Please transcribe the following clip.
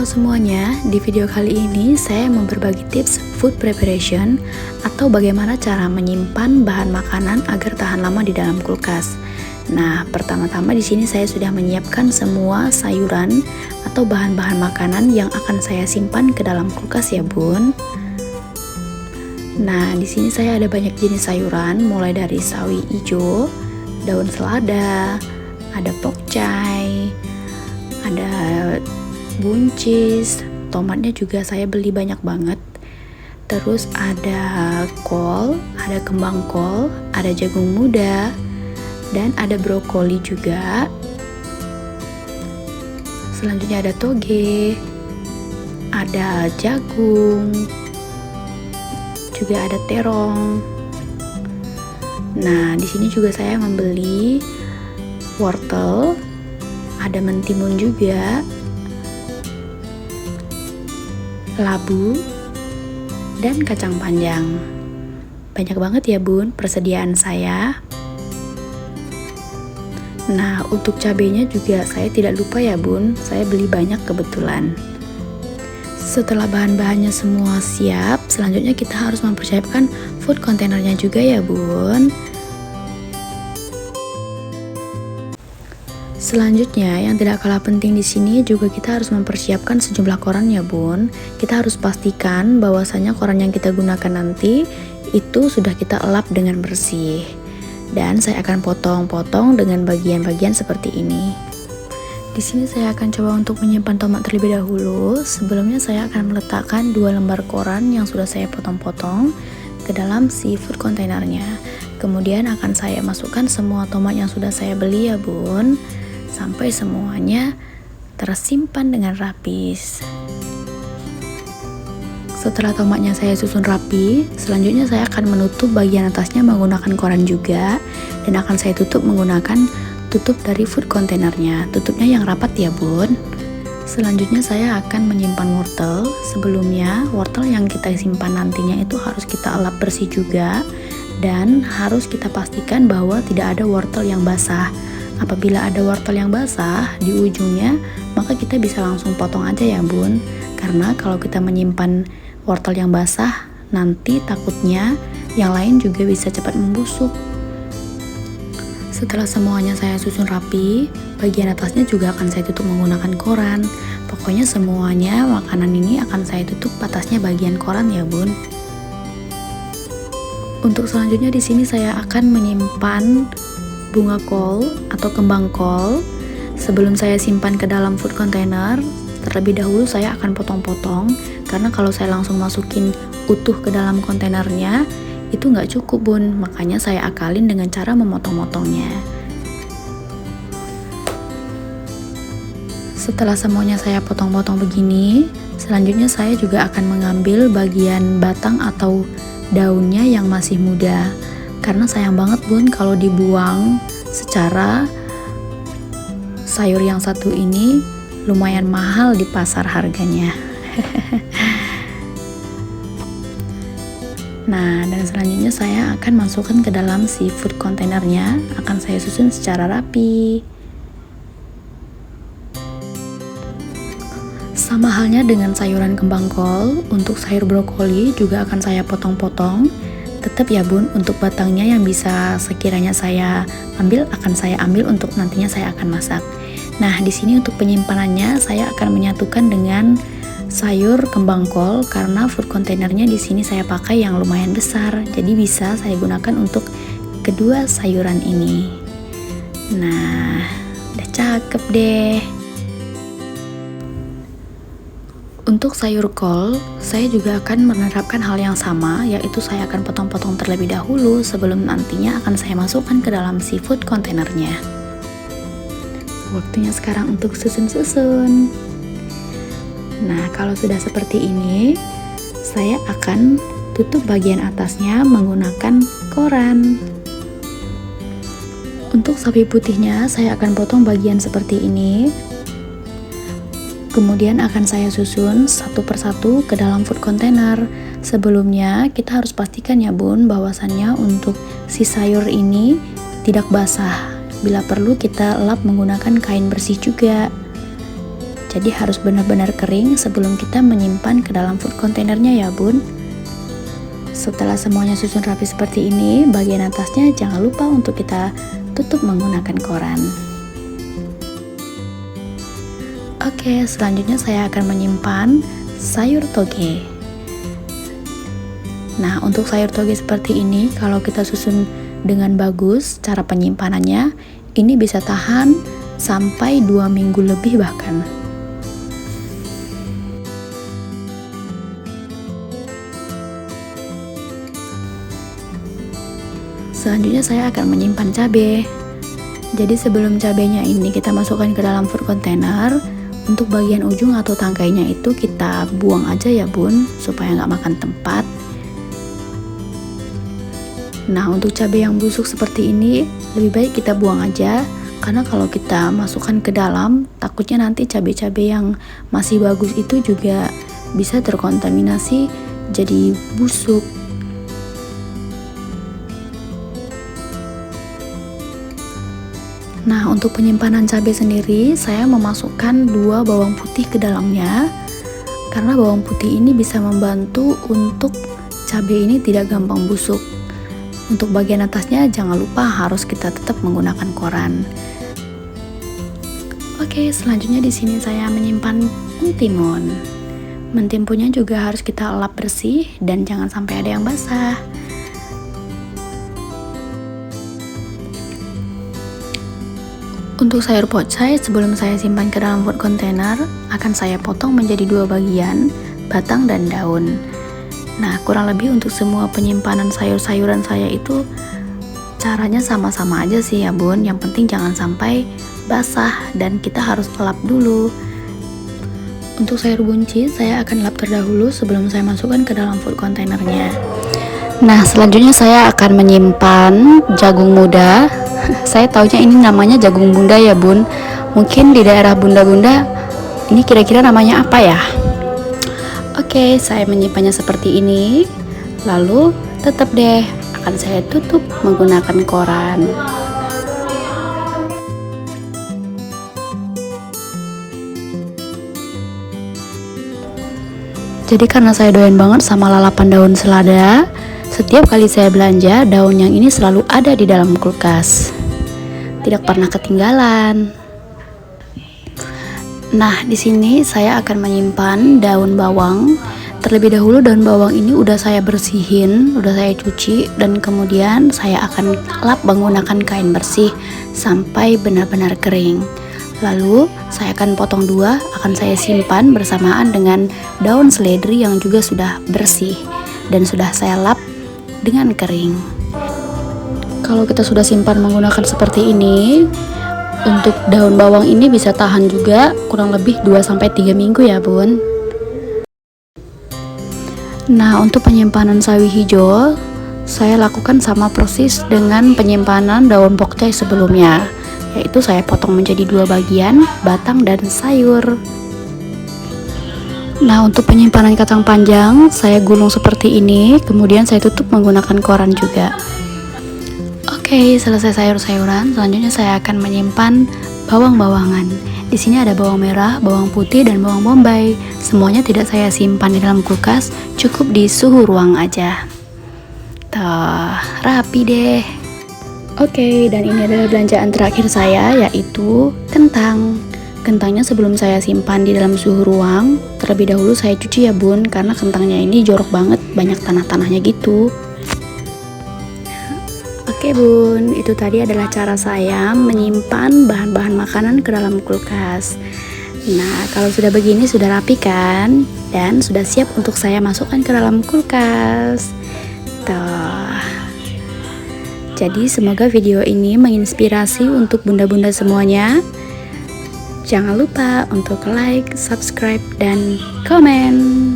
semuanya, di video kali ini saya mau berbagi tips food preparation atau bagaimana cara menyimpan bahan makanan agar tahan lama di dalam kulkas. Nah, pertama-tama di sini saya sudah menyiapkan semua sayuran atau bahan-bahan makanan yang akan saya simpan ke dalam kulkas ya, Bun. Nah, di sini saya ada banyak jenis sayuran, mulai dari sawi hijau, daun selada, ada pokcai, ada buncis, tomatnya juga saya beli banyak banget. Terus ada kol, ada kembang kol, ada jagung muda, dan ada brokoli juga. Selanjutnya ada toge, ada jagung, juga ada terong. Nah, di sini juga saya membeli wortel, ada mentimun juga, labu, dan kacang panjang. Banyak banget ya, Bun, persediaan saya. Nah, untuk cabenya juga saya tidak lupa ya, Bun, saya beli banyak kebetulan. Setelah bahan-bahannya semua siap, selanjutnya kita harus mempersiapkan food containernya juga ya, Bun. Selanjutnya, yang tidak kalah penting di sini juga kita harus mempersiapkan sejumlah koran ya, Bun. Kita harus pastikan bahwasanya koran yang kita gunakan nanti itu sudah kita elap dengan bersih. Dan saya akan potong-potong dengan bagian-bagian seperti ini. Di sini saya akan coba untuk menyimpan tomat terlebih dahulu. Sebelumnya saya akan meletakkan 2 lembar koran yang sudah saya potong-potong ke dalam si food containernya. Kemudian akan saya masukkan semua tomat yang sudah saya beli ya, Bun, sampai semuanya tersimpan dengan rapi. Setelah tomatnya saya susun rapi, selanjutnya saya akan menutup bagian atasnya menggunakan koran juga, dan akan saya tutup menggunakan tutup dari food containernya. Tutupnya yang rapat ya, Bun. Selanjutnya saya akan menyimpan wortel. Sebelumnya, wortel yang kita simpan nantinya itu harus kita elap bersih juga, dan harus kita pastikan bahwa tidak ada wortel yang basah. Apabila ada wortel yang basah di ujungnya, maka kita bisa langsung potong aja ya, Bun. Karena kalau kita menyimpan wortel yang basah, nanti takutnya yang lain juga bisa cepat membusuk. Setelah semuanya saya susun rapi, bagian atasnya juga akan saya tutup menggunakan koran. Pokoknya semuanya makanan ini akan saya tutup atasnya bagian koran ya, Bun. Untuk selanjutnya di sini saya akan menyimpan bunga kol atau kembang kol. Sebelum saya simpan ke dalam food container, terlebih dahulu saya akan potong-potong, karena kalau saya langsung masukin utuh ke dalam kontainernya itu nggak cukup, Bun. Makanya saya akalin dengan cara memotong-motongnya. Setelah semuanya saya potong-potong begini, selanjutnya saya juga akan mengambil bagian batang atau daunnya yang masih muda. Karena sayang banget, Bun, kalau dibuang. Secara sayur yang satu ini lumayan mahal di pasar harganya. Nah, dan selanjutnya saya akan masukkan ke dalam si food containernya. Akan saya susun secara rapi. Sama halnya dengan sayuran kembang kol, untuk sayur brokoli juga akan saya potong-potong. Tetap ya, Bun, untuk batangnya yang bisa sekiranya saya ambil, akan saya ambil untuk nantinya saya akan masak. Nah, di sini untuk penyimpanannya saya akan menyatukan dengan sayur kembang kol, karena food containernya di sini saya pakai yang lumayan besar, jadi bisa saya gunakan untuk kedua sayuran ini. Nah, udah cakep deh. Untuk sayur kol, saya juga akan menerapkan hal yang sama, yaitu saya akan potong-potong terlebih dahulu sebelum nantinya akan saya masukkan ke dalam si food containernya. Waktunya sekarang untuk susun-susun. Nah, kalau sudah seperti ini, saya akan tutup bagian atasnya menggunakan koran. Untuk sapi putihnya, saya akan potong bagian seperti ini. Kemudian akan saya susun satu persatu ke dalam food container. Sebelumnya kita harus pastikan ya, Bun, bahwasannya untuk si sayur ini tidak basah. Bila perlu kita lap menggunakan kain bersih juga. Jadi harus benar-benar kering sebelum kita menyimpan ke dalam food containernya ya bun. Setelah semuanya susun rapi seperti ini, bagian atasnya jangan lupa untuk kita tutup menggunakan koran. Oke, selanjutnya saya akan menyimpan sayur toge. Nah, untuk sayur toge seperti ini, kalau kita susun dengan bagus cara penyimpanannya, ini bisa tahan sampai 2 minggu lebih bahkan. Selanjutnya saya akan menyimpan cabai. Jadi sebelum cabenya ini kita masukkan ke dalam food container, untuk bagian ujung atau tangkainya itu kita buang aja ya bun, supaya nggak makan tempat. Nah, untuk cabai yang busuk seperti ini lebih baik kita buang aja, karena kalau kita masukkan ke dalam takutnya nanti cabai-cabai yang masih bagus itu juga bisa terkontaminasi jadi busuk. Nah, untuk penyimpanan cabai sendiri, saya memasukkan 2 bawang putih ke dalamnya, karena bawang putih ini bisa membantu untuk cabai ini tidak gampang busuk. Untuk bagian atasnya jangan lupa harus kita tetap menggunakan koran. Oke, selanjutnya di sini saya menyimpan mentimun. Mentimunnya juga harus kita lap bersih dan jangan sampai ada yang basah. Untuk sayur pocai, sebelum saya simpan ke dalam food container, akan saya potong menjadi 2 bagian, batang dan daun. Nah, kurang lebih untuk semua penyimpanan sayur-sayuran saya itu caranya sama-sama aja sih ya bun. Yang penting jangan sampai basah dan kita harus lap dulu. Untuk sayur buncis, saya akan lap terdahulu sebelum saya masukkan ke dalam food containernya. Nah, selanjutnya saya akan menyimpan jagung muda. Saya taunya ini namanya jagung bunda ya bun. Mungkin di daerah bunda-bunda ini kira-kira namanya apa ya? Oke, saya menyimpannya seperti ini. Lalu tetap deh akan saya tutup menggunakan koran. Jadi karena saya doyan banget sama lalapan daun selada, setiap kali saya belanja, daun yang ini selalu ada di dalam kulkas. Tidak pernah ketinggalan. Nah, di sini saya akan menyimpan daun bawang. Terlebih dahulu daun bawang ini udah saya bersihin, udah saya cuci, dan kemudian saya akan lap menggunakan kain bersih sampai benar-benar kering. Lalu saya akan potong 2, akan saya simpan bersamaan dengan daun seledri yang juga sudah bersih dan sudah saya lap dengan kering. Kalau kita sudah simpan menggunakan seperti ini, untuk daun bawang ini bisa tahan juga kurang lebih 2-3 minggu ya bun. Nah, untuk penyimpanan sawi hijau, saya lakukan sama persis dengan penyimpanan daun pokcai sebelumnya, yaitu saya potong menjadi 2 bagian, batang dan sayur. Nah, untuk penyimpanan kacang panjang, saya gulung seperti ini, kemudian saya tutup menggunakan koran juga. Oke, selesai sayur-sayuran, selanjutnya saya akan menyimpan bawang-bawangan. Di sini ada bawang merah, bawang putih, dan bawang bombay. Semuanya tidak saya simpan di dalam kulkas, cukup di suhu ruang aja. Tuh, rapi deh. Oke, dan ini adalah belanjaan terakhir saya, yaitu kentang. Kentangnya sebelum saya simpan di dalam suhu ruang, terlebih dahulu saya cuci ya bun, karena kentangnya ini jorok banget, banyak tanah-tanahnya gitu. Oke bun, itu tadi adalah cara saya menyimpan bahan-bahan makanan ke dalam kulkas. Nah, kalau sudah begini sudah rapi kan? Dan sudah siap untuk saya masukkan ke dalam kulkas. Tuh. Jadi semoga video ini menginspirasi untuk bunda-bunda semuanya. Jangan lupa untuk like, subscribe, dan komen.